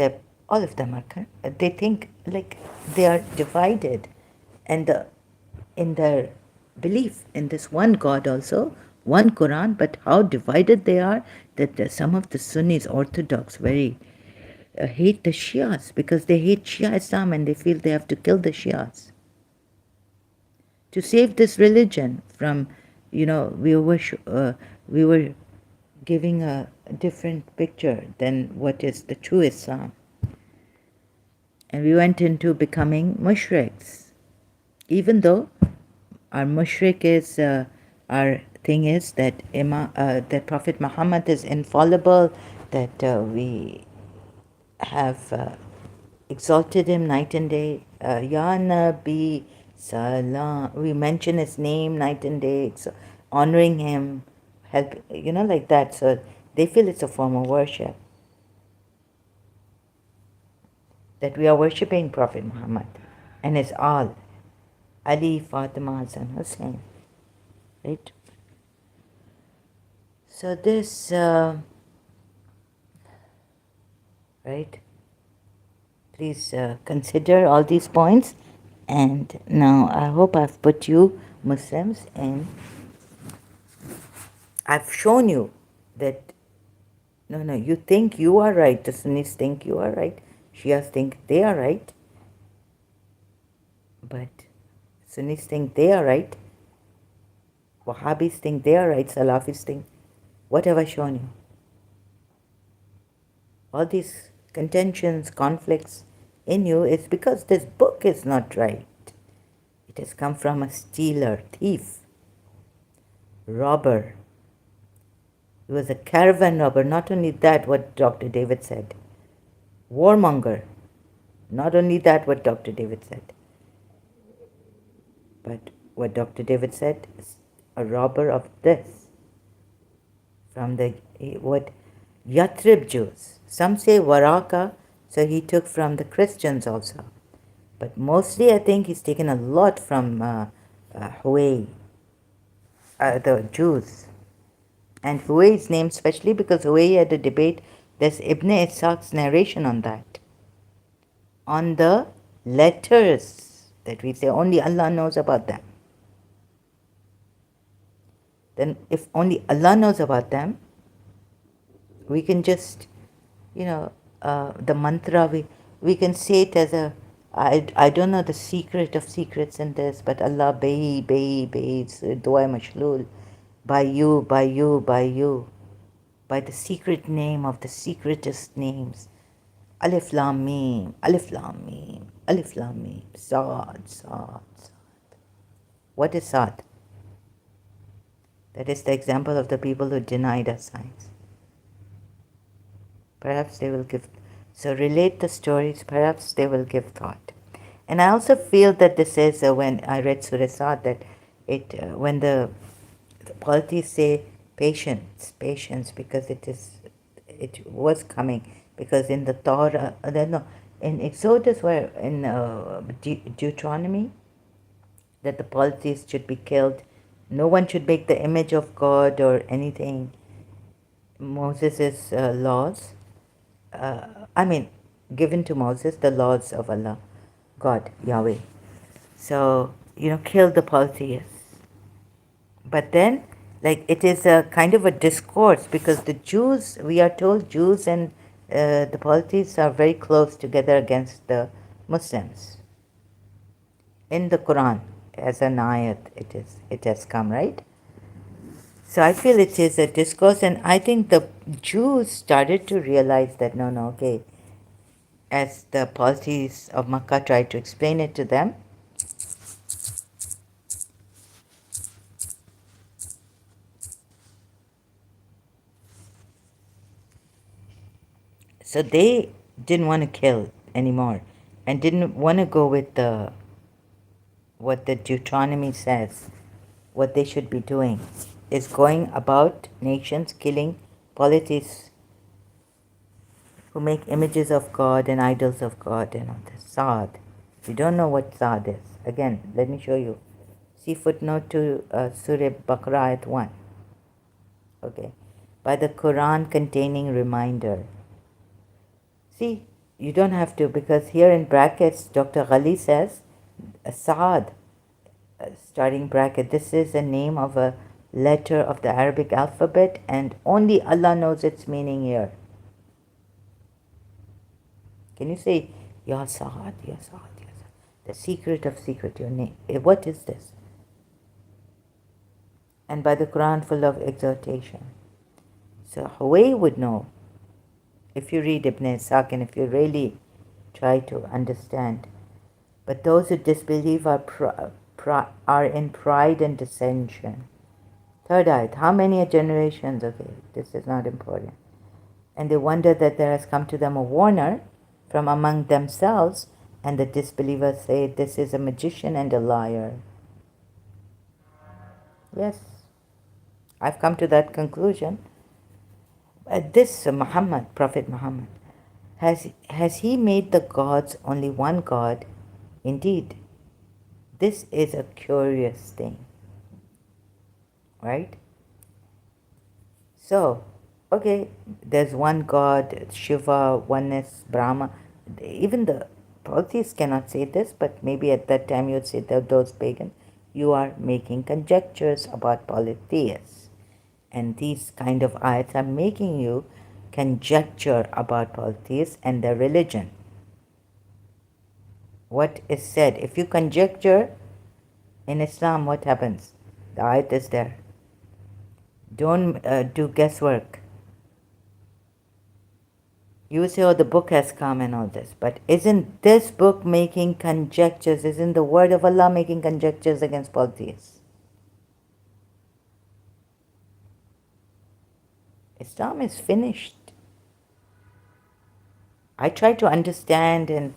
all of them are, they think like they are divided, and in their belief in this one God also, one Quran, but how divided they are that some of the Sunnis, Orthodox, very hate the Shias because they hate Shia Islam and they feel they have to kill the Shias. To save this religion from, we were giving a different picture than what is the true Islam. And we went into becoming mushriks. Even though our mushrik is, our thing is that that Prophet Muhammad is infallible, that we have exalted him night and day. Ya Nabi Salam. We mention his name night and day, honoring him, help, like that. So they feel it's a form of worship. That we are worshipping Prophet Muhammad and his all. Ali, Fatima, Hassan, Hussein. Right? So this, right? Please consider all these points. And now I hope I've put you Muslims in. I've shown you that, no, you think you are right. The Sunnis think you are right. Shias think they are right. But Sunnis think they are right. Wahhabis think they are right. Salafis think. What have I shown you? All these contentions, conflicts in you is because this book is not right. It has come from a stealer, thief, robber. He was a caravan robber. Not only that, what Dr. David said. Warmonger. Not only that, what Dr. David said. But what Dr. David said is a robber of this. From the, what, Yathrib Jews. Some say Waraka, so he took from the Christians also. But mostly I think he's taken a lot from Huwai, the Jews. And Huwai is named specially because Huwai had a debate. There's Ibn Ishaq's narration on that. On the letters that we say only Allah knows about them. Then if only Allah knows about them, we can just, the mantra, we can say it as a, I don't know the secret of secrets in this, but Allah Bayi, it's Dua Mashlul, by you, by you, by you, by the secret name of the secretest names. Alif Lam Mim, Alif Lam Mim, Alif Lam Mim, Saad, Saad, Saad. What is Saad? That is the example of the people who denied us science. Perhaps they will give, so relate the stories, perhaps they will give thought. And I also feel that this is, when I read Surah Saad, that when the polytheists say patience, because it was coming, because in the Torah, in Exodus, where in Deuteronomy, that the polytheists should be killed. No one should make the image of God or anything. Moses' laws, I mean, given to Moses, the laws of Allah, God, Yahweh. So, kill the polytheists. But then, like, it is a kind of a discourse because the Jews, we are told Jews and the polytheists are very close together against the Muslims. In the Quran, as an ayat, it has come, right? So I feel it is a discourse, and I think the Jews started to realize that no, okay, as the policies of Makkah tried to explain it to them, so they didn't want to kill anymore and didn't want to go with what the Deuteronomy says, what they should be doing is going about nations killing polytheists who make images of God and idols of God and all this. Saad. If you don't know what Saad is, again, let me show you. See footnote to Surah Baqarah ayat 1. Okay. By the Quran containing reminder. See, you don't have to, because here in brackets, Dr. Ghali says, Saad, starting bracket, this is a name of a letter of the Arabic alphabet and only Allah knows its meaning here. Can you say, Ya Saad, Ya Saad, Ya Saad, the secret of secret, your name. What is this? And by the Quran full of exhortation. So Huway would know, if you read Ibn Ishaq and if you really try to understand. But those who disbelieve are in pride and dissension. Third ayat, how many generations? Okay, this is not important. And they wonder that there has come to them a warner from among themselves, and the disbelievers say, this is a magician and a liar. Yes, I've come to that conclusion. This Muhammad, Prophet Muhammad, has he made the gods only one God? Indeed, this is a curious thing, right? So, okay, there's one God, Shiva, oneness, Brahma. Even the polytheists cannot say this, but maybe at that time you'd say that those pagans, you are making conjectures about polytheists. And these kind of ayats are making you conjecture about polytheists and their religion. What is said, if you conjecture in Islam, what happens? The ayat is there. Don't do guesswork. You say, oh, the book has come and all this. But isn't this book making conjectures? Isn't the word of Allah making conjectures against polytheists? Islam is finished. I try to understand and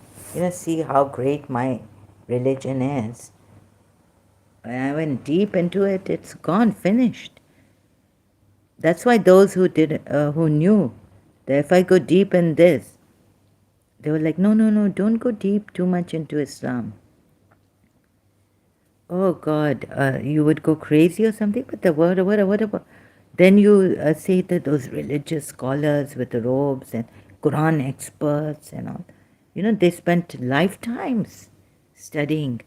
see how great my religion is. When I went deep into it, it's gone, finished. That's why those who knew that if I go deep in this, they were like, no, don't go deep too much into Islam. Oh God, you would go crazy or something. But the word, what? Then you say that those religious scholars with the robes and Quran experts and all, they spent lifetimes studying.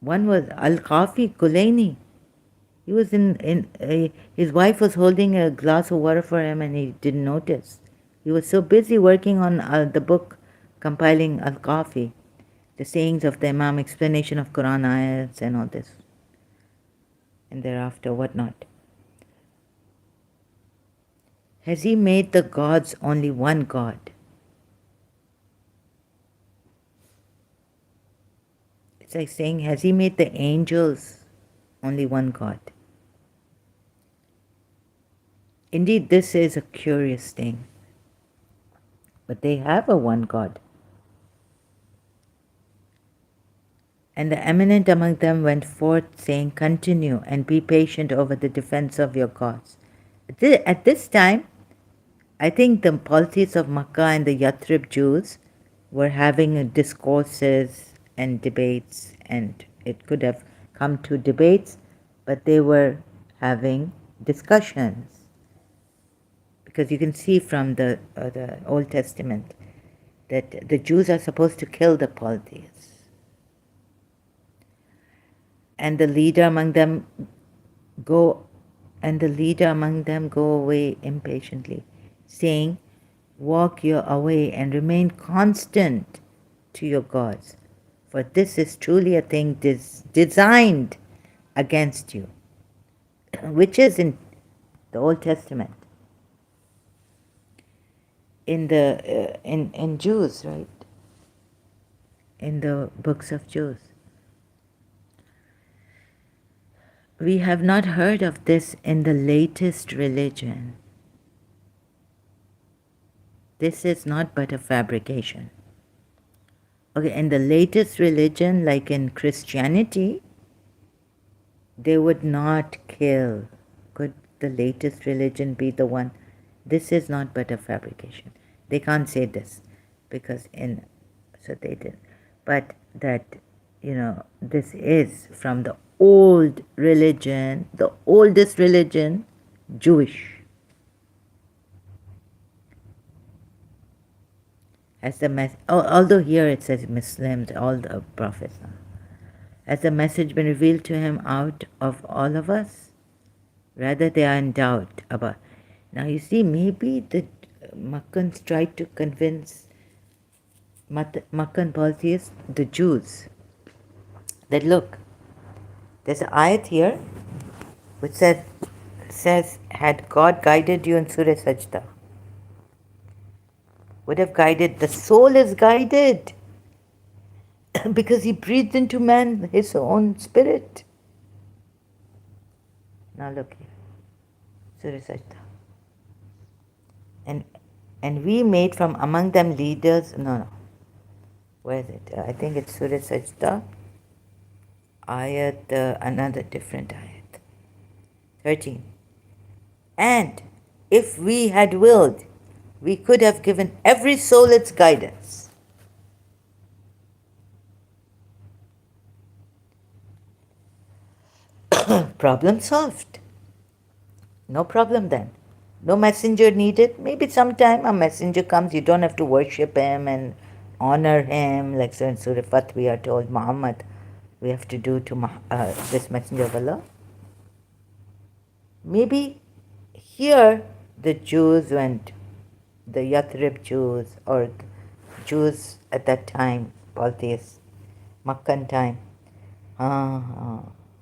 One was Al-Qafi Kulaini. He was his wife was holding a glass of water for him and he didn't notice. He was so busy working on the book, compiling Al-Qafi, the sayings of the Imam, explanation of Quran ayats and all this. And thereafter, whatnot. Has he made the gods only one God? It's like saying, has he made the angels only one God? Indeed, this is a curious thing. But they have a one God. And the eminent among them went forth, saying, continue and be patient over the defense of your cause. At this time, I think the polytheists of Makkah and the Yathrib Jews were having discourses and debates, and it could have come to debates, but they were having discussions. Because you can see from the Old Testament that the Jews are supposed to kill the polytheists. And the leader among them go away impatiently, saying, "Walk your away and remain constant to your gods, for this is truly a thing designed against you," which is in the Old Testament, in the in Jews, right? In the books of Jews. We have not heard of this in the latest religion. This is not but a fabrication. Okay, in the latest religion, like in Christianity, they would not kill. Could the latest religion be the one? This is not but a fabrication. They can't say this because so they didn't. But that, this is from the old religion, the oldest religion, Jewish. As although here it says Muslims, all the prophets. Has the message been revealed to him out of all of us? Rather, they are in doubt about. Now, you see, maybe the Makkans tried to convince Makkan polytheists, the Jews, that look, there's an ayat here which says, had God guided you in Surah Sajda, would have guided, the soul is guided because he breathed into man his own spirit. Now look here, Surah Sajda. And we made from among them leaders. No. Where is it? I think it's Surah Sajda. Ayat, another different ayat. 13. And if we had willed, we could have given every soul its guidance. Problem solved. No problem then. No messenger needed. Maybe sometime a messenger comes, you don't have to worship him and honor him, like so in Surah Fath we are told Muhammad we have to do to this messenger of Allah. Maybe here the Jews went, the Yathrib Jews or Jews at that time, polytheists, Makkan time.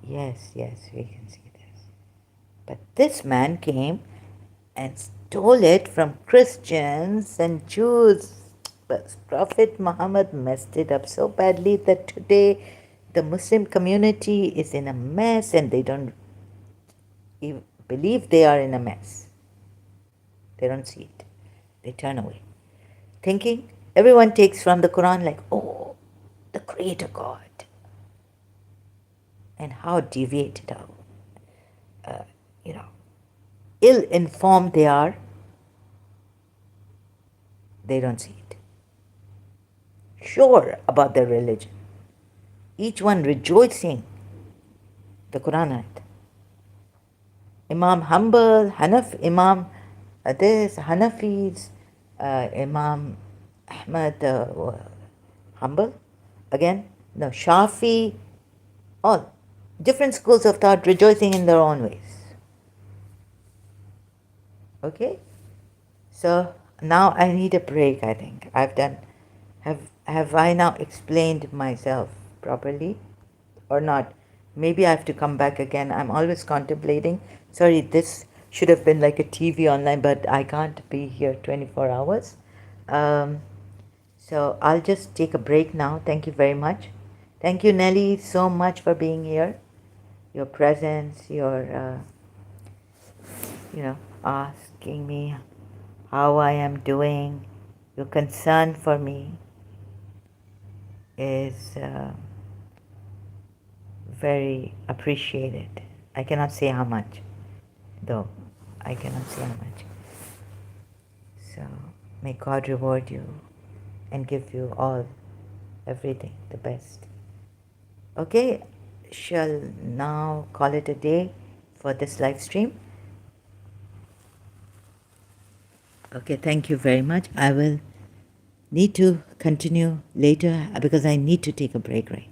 Yes, we can see this. But this man came and stole it from Christians and Jews. But Prophet Muhammad messed it up so badly that today the Muslim community is in a mess and they don't even believe they are in a mess. They don't see it. They turn away. Thinking everyone takes from the Quran like, oh, the Creator God. And how deviated, how, ill-informed they are. They don't see it. Sure about their religion. Each one rejoicing the Quran ayat. Imam Hanbal, Imam this, Hanafis, Imam Ahmad Hanbal, again, no, Shafi, all different schools of thought rejoicing in their own ways. Okay? So now I need a break, I think. Have I now explained myself properly or not? Maybe I have to come back again. I'm always contemplating. Sorry, this should have been like a TV online, but I can't be here 24 hours. So I'll just take a break now. Thank you very much. Thank you, Nelly, so much for being here. Your presence, your, asking me how I am doing, your concern for me is very appreciated. I cannot say how much, though. I cannot say how much. So, may God reward you and give you all, everything, the best. Okay, shall now call it a day for this live stream. Okay, thank you very much. I will need to continue later because I need to take a break right